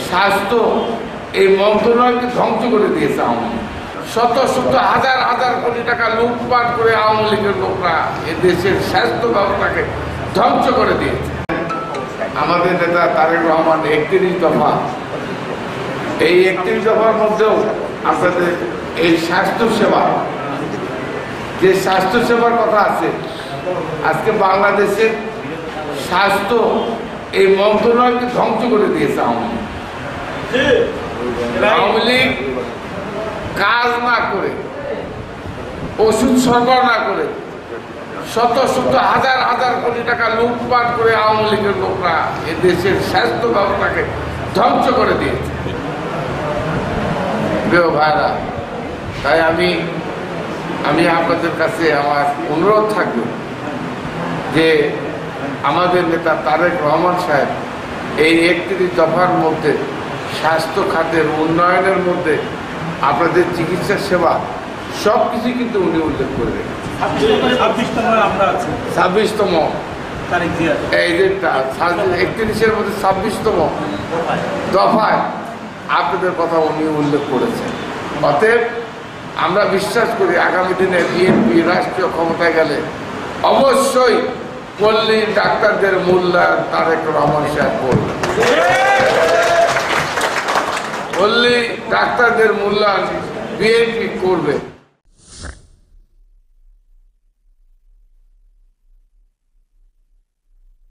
স্বাস্থ্য এই মন্ত্রণালয়কে ধ্বংস করে দিয়েছে আওয়ামী লীগ। শত শত হাজার হাজার কোটি টাকা লুটপাট করে আওয়ামী লীগের লোকরা এ দেশের স্বাস্থ্য ব্যবস্থাকে ধ্বংস করে দিয়েছে। আমাদের নেতা তারেক রহমান 31 দফা, এই 31 দফার মধ্যেও আপনাদের এই স্বাস্থ্য সেবা, যে স্বাস্থ্য সেবার কথা আছে, আজকে বাংলাদেশের স্বাস্থ্য এই মন্ত্রণালয়কে ধ্বংস করে দিয়েছে আওয়ামী লীগ। আওয়ামী লীগ কাজ না করে, ওষুধ সরবরাহ না করে, শত শত হাজার হাজার কোটি টাকা লুটপাট করে আওয়ামী লীগের লোকরা এ দেশের স্বাস্থ্য ব্যবস্থাকে ধ্বংস করে দিয়েছে। প্রিয় ভাইরা, তাই আমি আপনাদের কাছে আমার অনুরোধ থাকবে যে আমাদের নেতা তারেক রহমান সাহেব এই 31 দফার মধ্যে স্বাস্থ্য খাতের উন্নয়নের মধ্যে আপনাদের চিকিৎসা সেবা সব কিছু কিন্তু উনি উল্লেখ করে রেখেছেন। 26তম এই ডেটটা 31-এর মধ্যে 26তম দফায় আপনাদের কথা উনি উল্লেখ করেছেন। অতএব আমরা বিশ্বাস করি আগামী দিনে বিএনপি রাষ্ট্রীয় ক্ষমতায় গেলে অবশ্যই পল্লী ডাক্তারদের মূল্যায়ন তারেক রহমান সাহেব করবেন। পল্লী ডাক্তারদের মূল্যায়ন বিএনপি করবে।